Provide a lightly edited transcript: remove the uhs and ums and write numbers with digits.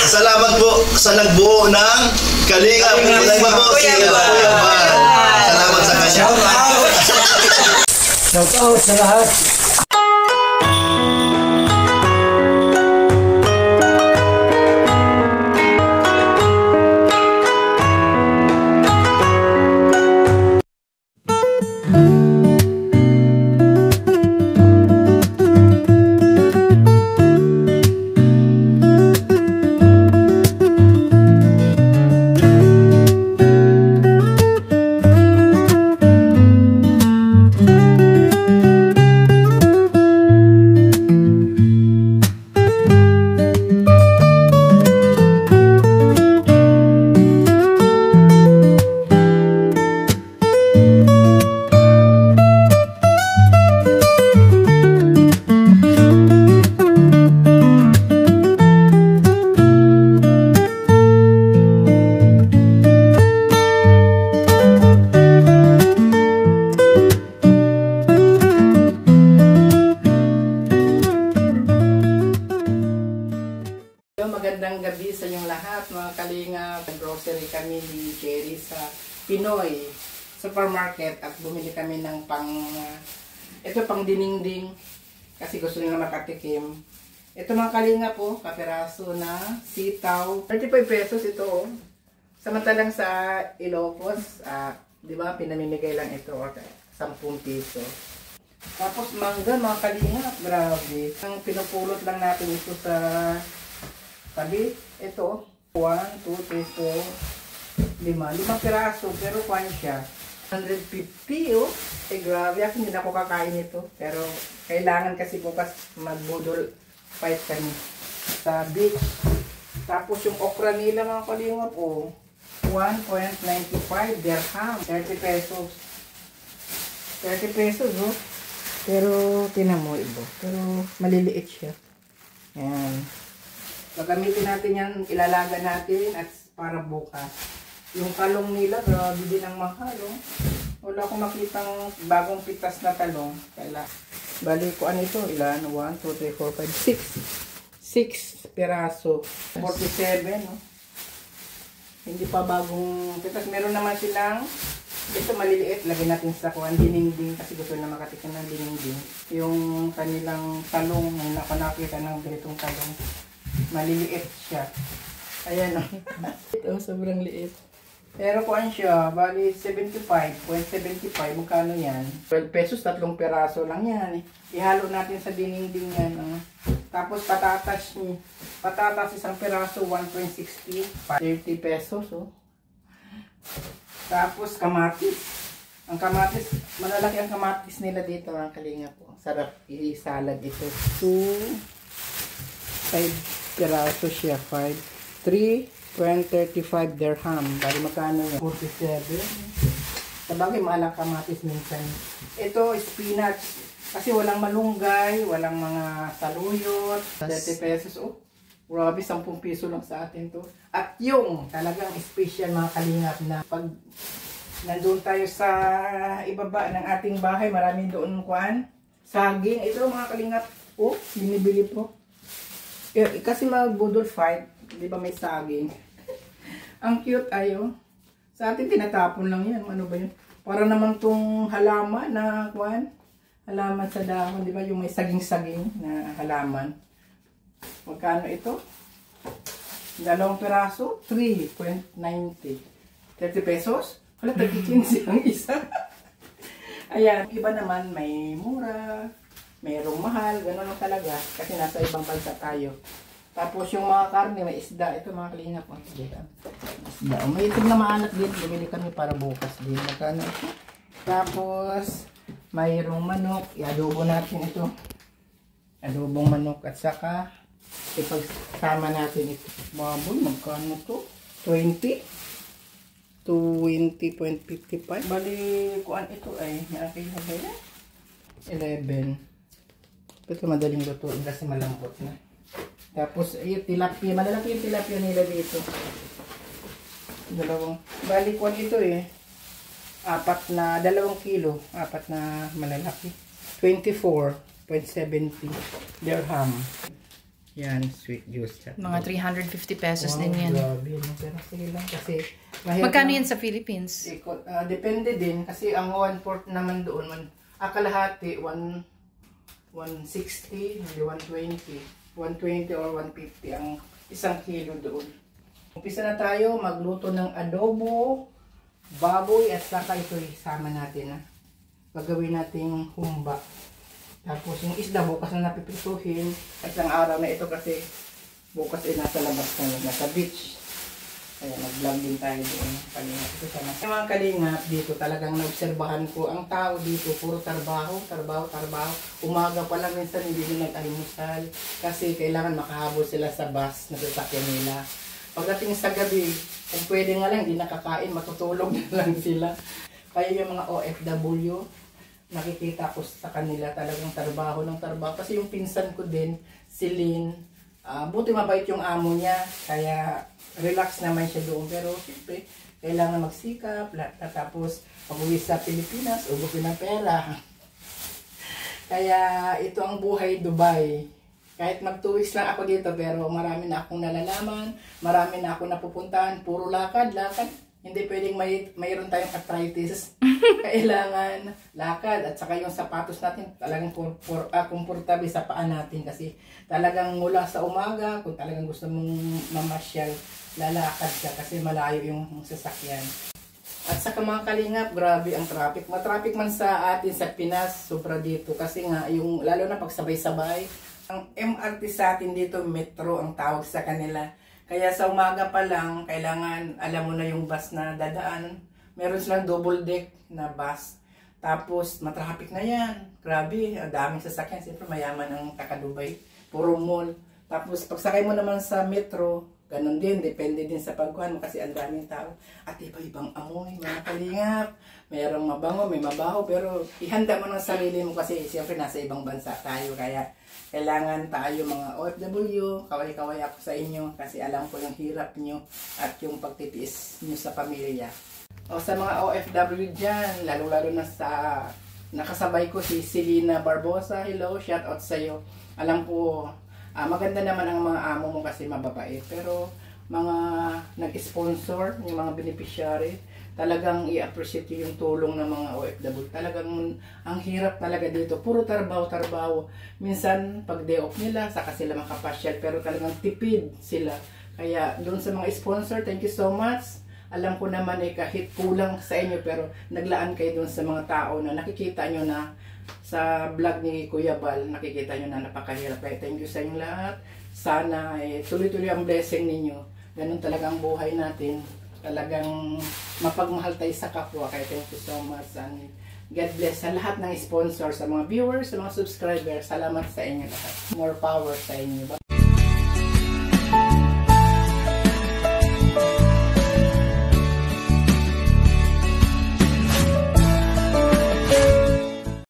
Salamat po sa nagbuo ng Kalingap. Salamat po si Kuya Bal. Salamat sa kanya. Shout out sa lahat. Magandang gabi sa inyong lahat, mga Kalingap. Grocery kami ni Jerry sa Pinoy Supermarket at bumili kami ng ito pang diningding kasi gusto nila makatikim. Ito mga Kalingap po, kapiraso na sitaw. 35 pesos ito oh. Samantalang sa Ilocos, di ba, pinamimigay lang ito o 10 piso. Tapos mangga mga Kalingap, grabe. Ang pinupulot lang natin ito sa tabi, ito, 1, 2, 3, 4, 5. 5 piraso, pero kwan siya. 150, oh. Eh, grabe. Ako hindi na ako kakain ito. Pero, kailangan kasi bukas mag-budol fight kami sa beach. Tapos, yung okra nila, mga Kalingap, oh. 1.95 dirham. 30 pesos. 30 pesos, oh. Pero, tinan mo, ibo. Pero, maliliit siya. Ayan. Gagamitin natin yan, ilalaga natin at para bukas. Yung talong nila, grabe din ang mahal. Oh. Wala akong makitang bagong pitas na talong. Bali ko ano ito, ilan? 1, 2, 3, 4, 5, 6. 6 piraso. 47. Oh. Hindi pa bagong pitas. Meron naman silang, ito maliliit. Lagyan natin sa kuwan, diningding. Kasi gusto na makatikin ng diningding. Yung kanilang talong, may nakakita ng ganitong talong. Maliliit siya. Ayan o. Ito, sobrang liit. Pero kuan siya, bali 75.75. Magkano yan? 12 pesos, 3 peraso lang yan. Ihalo natin sa diningding yan. Tapos patatas niya. Patatas isang peraso, 1.60. 30 pesos. Oh. Tapos kamatis. Ang kamatis, malalaki ang kamatis nila dito. Ang Kalingap po. Sarap i-salad ito. 5 piraso siya, 5, 3.35 dirham. Bali magkano yun? 47. Sabagay, mahal ang kamatis minsan. Ito, spinach. Kasi walang malunggay, walang mga saluyot. 30 pesos. Oh, grabe, 10 piso lang sa atin to. At yung talagang special mga Kalingap na pag nandun tayo sa ibaba ng ating bahay, maraming doon kuan. Saging. Ito mga Kalingap. Oh, binibili po. Kasi mag-budol fight, di ba may saging? Ang cute ayo. Sa atin tinatapon lang yan. Ano ba yun? Para naman tong halaman na kuwan. Halaman sa dahon, di ba? Yung may saging-saging na halaman. Magkano ito? 2 piraso, 3.90. 30 pesos? Wala, 30 ang isa. Ayan, iba naman may mura. Mayroong mahal, gano'n lang talaga. Kasi nasa ibang bansa tayo. Tapos yung mga karne, may isda. Ito mga Kalingap. Isda. May itim na maalat din. Bumili kami para bukas din. Magkano ito? Tapos, mayroong manok. I-adobo natin ito. Adobong manok. At saka, ipagsama natin ito. Baboy, magkano ito? 20? 20.55. Bali, kuan ito ay, nakakita ba yan? 11. Ito madaling lutuin kasi malambot na. Tapos, ayun, tilapia. Malalaki yung tilapia nila dito. Bali, kuan ito eh. 2 kilo. 4 na malalaki. 24.70 dirham. Yan, sweet juice. Mga 350 pesos din yan. Grabe, no? Pero sige lang kasi Magkano yan sa Philippines? Depende din kasi ang 1/4 naman doon, kalahati 160, 120 or 150 ang isang kilo doon. Umpisa na tayo magluto ng adobo, baboy at saka ito isama natin. Gagawin nating humba. Tapos yung isda bukas na napiprituhin at ang araw na ito kasi bukas ay nasa labas na, nasa beach. Kaya nag-vlog din tayo doon. Kalingap ito sana. Yung mga kalingap dito talagang naobserbahan ko ang tao dito puro trabaho. Umaga pa lang minsan hindi din nag-almusal kasi kailangan makahabol sila sa bus na sasakyan nila. Pagdating sa gabi, kung pwede nga lang hindi nakakain, matutulog na lang sila. Kaya yung mga OFW, nakikita ko sa kanila talagang trabaho ng trabaho. Kasi yung pinsan ko din, si Lynn, buti mabait yung amo niya, kaya relax naman siya doon. Pero siyempre, kailangan magsikap, tapos pag-uwi sa Pilipinas, ubusin ng pera. Kaya ito ang buhay Dubai. Kahit mag 2 weeks lang ako dito, pero marami na akong nalalaman, marami na akong napupuntahan, puro lakad. Hindi pwedeng mayroon tayong arthritis. Kailangan lakad. At saka yung sapatos natin talagang komportable sa paa natin. Kasi talagang mula sa umaga, kung talagang gusto mong mamasyal, lalakad ka kasi malayo yung sasakyan. At saka mga kalingap, grabe ang traffic. Matraffic man sa atin sa Pinas, sobra dito. Kasi nga, yung, lalo na pagsabay-sabay, ang MRT sa atin dito, metro ang tawag sa kanila. Kaya sa umaga pa lang, kailangan alam mo na yung bus na dadaan. Meron silang double deck na bus. Tapos, matraffic na yan. Grabe, daming sasakyan. Siyempre, mayaman ang Kakadubay. Puro mall. Tapos, pagsakay mo naman sa metro, ganun din. Depende din sa pagkuhan mo kasi ang daming tao. At iba-ibang amoy, mga kalingap. Mayroong mabango, may mabaho. Pero, ihanda mo ng sarili mo kasi siyempre nasa ibang bansa tayo. Kaya, kailangan tayo mga OFW, kaway-kaway ako sa inyo kasi alam ko yung hirap nyo at yung pagtitiis nyo sa pamilya. O sa mga OFW dyan, lalo-lalo na sa nakasabay ko si Selena Barbosa. Hello, shout out sa iyo. Alam ko, maganda naman ang mga amo mo kasi mababait. Pero mga nag-sponsor, yung mga beneficiary, talagang i-appreciate yung tulong ng mga OFW. Talagang ang hirap talaga dito. Puro trabaho. Minsan, pag day off nila, saka sila makapasyal. Pero talagang tipid sila. Kaya doon sa mga sponsor, thank you so much. Alam ko naman kahit kulang sa inyo, pero naglaan kayo doon sa mga tao na nakikita nyo na sa vlog ni Kuya Bal, nakikita nyo na napakahirap. Kaya thank you sa inyo lahat. Sana tuloy-tuloy ang blessing ninyo. Ganun talaga ang buhay natin. Talagang mapagmahal tayo sa kapwa. Kaya thank you so much. And God bless sa lahat ng sponsors, sa mga viewers, sa mga subscribers. Salamat sa inyo lahat. More power sa inyo.